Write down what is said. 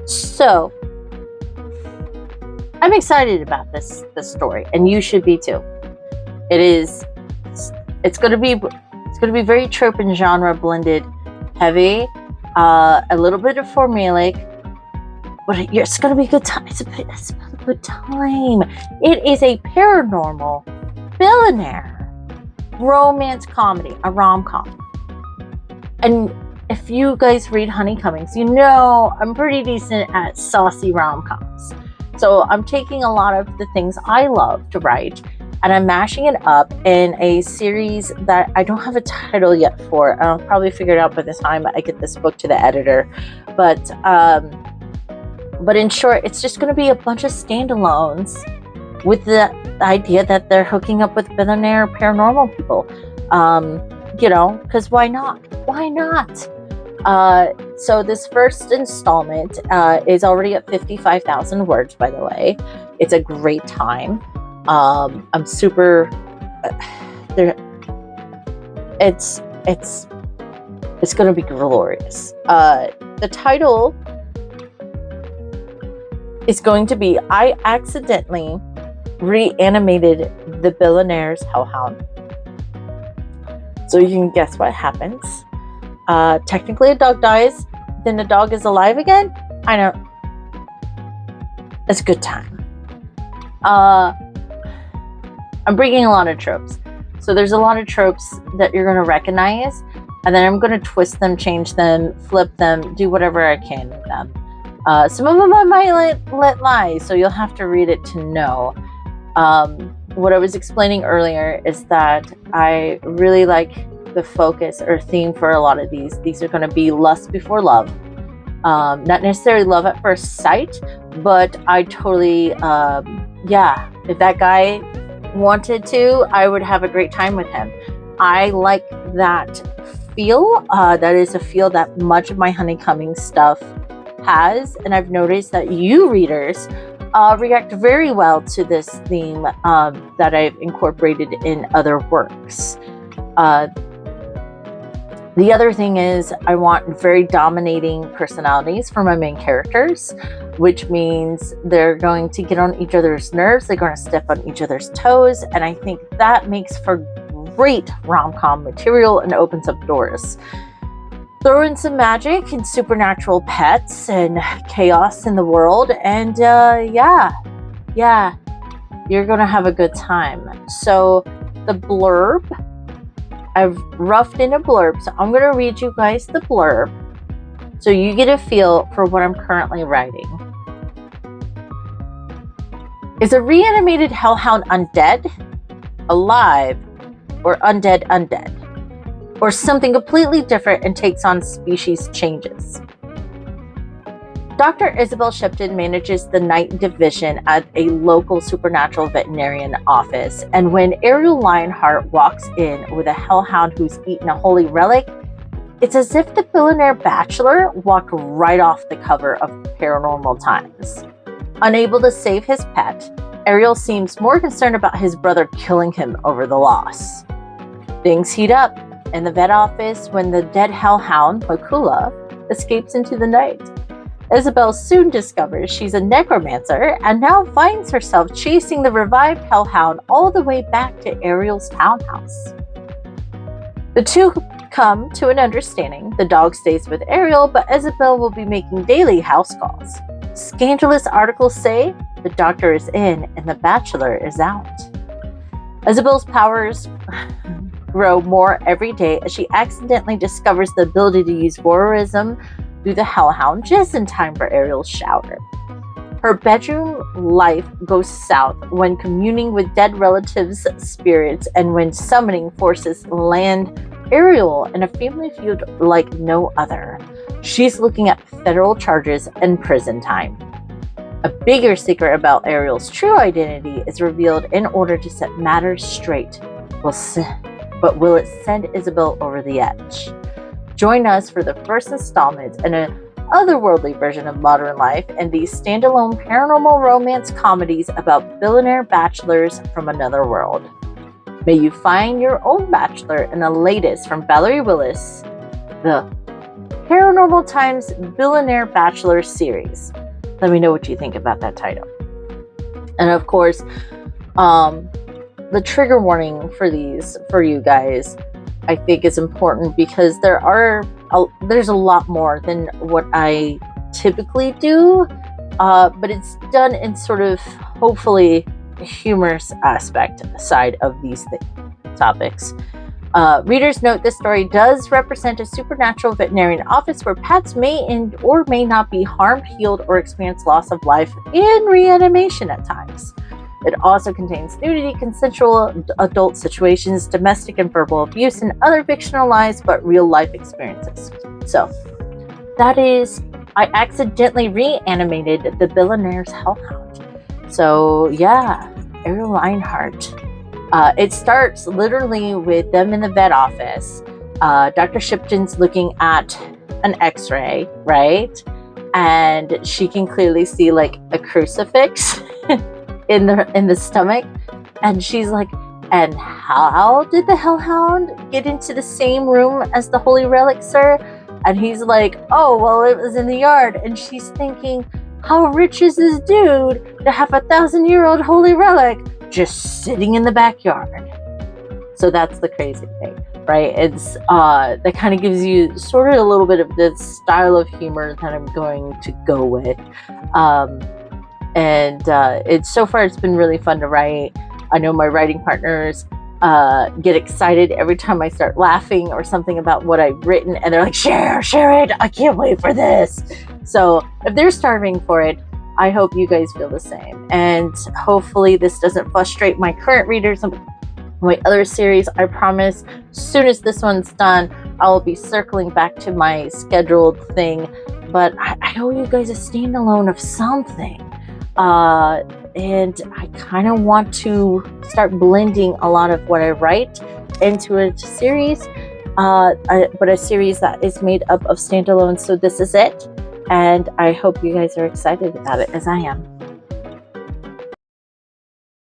So I'm excited about this story, and you should be too. It's going to be very trope and genre blended, heavy, a little bit of formulaic, but it's going to be a good time. It's a good time. It is a paranormal billionaire romance comedy, a rom-com. And if you guys read Honeycombings, you know I'm pretty decent at saucy rom-coms. So I'm taking a lot of the things I love to write, and I'm mashing it up in a series that I don't have a title yet for. I'll probably figure it out by the time I get this book to the editor. But in short, it's just going to be a bunch of standalones with the idea that they're hooking up with billionaire paranormal people. Because why not? Why not? So this first installment is already at 55,000 words, by the way. It's a great time. I'm super it's going to be glorious. The title is going to be I Accidentally Reanimated the Billionaire's Hellhound. So you can guess what happens. Technically a dog dies, then the dog is alive again. I know. It's a good time. I'm bringing a lot of tropes. So there's a lot of tropes that you're going to recognize, and then I'm going to twist them, change them, flip them, do whatever I can with them. Some of them I might let lie, so you'll have to read it to know. What I was explaining earlier is that I really like the focus or theme for a lot of these. These are going to be lust before love. Not necessarily love at first sight, but I totally, if that guy wanted to, I would have a great time with him. I like that feel. That is a feel that much of my Honeycombing stuff has, and I've noticed that you readers react very well to this theme that I've incorporated in other works. The other thing is I want very dominating personalities for my main characters, which means they're going to get on each other's nerves, they're going to step on each other's toes, and I think that makes for great rom-com material and opens up doors. Throw in some magic and supernatural pets and chaos in the world, and you're going to have a good time. So the blurb, I've roughed in a blurb, so I'm going to read you guys the blurb so you get a feel for what I'm currently writing. Is a reanimated hellhound undead, alive, or undead, or something completely different and takes on species changes? Dr. Isobel Shipton manages the night division at a local supernatural veterinarian office, and when Arael Lionhart walks in with a hellhound who's eaten a holy relic, it's as if the billionaire bachelor walked right off the cover of Paranormal Times. Unable to save his pet, Arael seems more concerned about his brother killing him over the loss. Things heat up in the vet office when the dead hellhound, Makula, escapes into the night. Isobel soon discovers she's a necromancer and now finds herself chasing the revived hellhound all the way back to Arael's townhouse. The two come to an understanding. The dog stays with Arael, but Isobel will be making daily house calls. Scandalous articles say the doctor is in and the bachelor is out. Isobel's powers grow more every day as she accidentally discovers the ability to use voyeurism through the hellhound just in time for Arael's shower. Her bedroom life goes south when communing with dead relatives' spirits and when summoning forces land Arael in a family feud like no other. She's looking at federal charges and prison time. A bigger secret about Arael's true identity is revealed in order to set matters straight. But will it send Isobel over the edge? Join us for the first installment in an otherworldly version of modern life and these standalone paranormal romance comedies about billionaire bachelors from another world. May you find your own bachelor in the latest from Valerie Willis, the Paranormal Times Billionaire Bachelor series. Let me know what you think about that title. And of course, the trigger warning for these, for you guys, I think is important because there's a lot more than what I typically do, but it's done in sort of, hopefully, a humorous aspect side of these topics. Readers note this story does represent a supernatural veterinarian office where pets may or may not be harmed, healed, or experience loss of life in reanimation at times. It also contains nudity, consensual adult situations, domestic and verbal abuse, and other fictionalized but real-life experiences. So, that is, I accidentally reanimated the Billionaire's Hellhound. So, yeah, Arael Lionhart. It starts literally with them in the vet office. Dr. Shipton's looking at an x-ray, right? And she can clearly see like a crucifix in the stomach, and she's like, and how did the Hellhound get into the same room as the holy relic, sir? And he's like, oh, well, it was in the yard. And she's thinking, how rich is this dude to have a 1,000-year-old holy relic just sitting in the backyard? So that's the crazy thing, right? It's that kind of gives you sort of a little bit of the style of humor that I'm going to go with. It's so far it's been really fun to write. I know my writing partners get excited every time I start laughing or something about what I've written, and they're like, share it, I can't wait for this. So if they're starving for it, I hope you guys feel the same, and hopefully this doesn't frustrate my current readers of my other series. I promise, as soon as this one's done, I will be circling back to my scheduled thing, but I owe you guys a standalone of something. And I kind of want to start blending a lot of what I write into a series, but a series that is made up of standalones. So this is it, and I hope you guys are excited about it as I am.